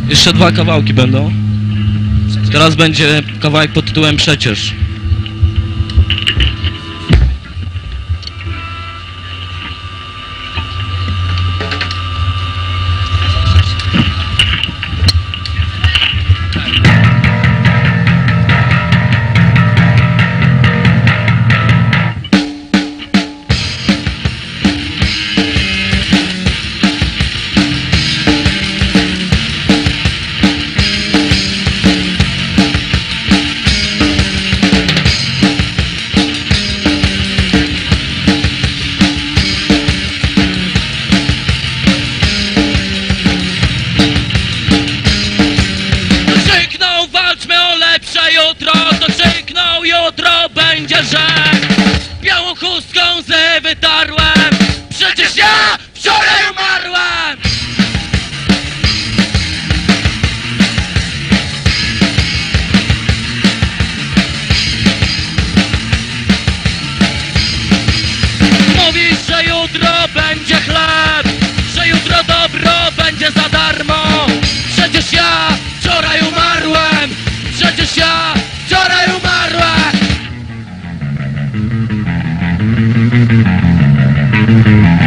Jeszcze 2 kawałki będą. Teraz będzie kawałek pod tytułem Przecież. Jutro będzie, że białą chustką łzy wytarłem. Przecież ja wczoraj umarłem. Mówisz, że jutro będzie chleb, że jutro dobro będzie za darmo. Przecież ja wczoraj umarłem. Przecież ja wczoraj umarłem. Thank you.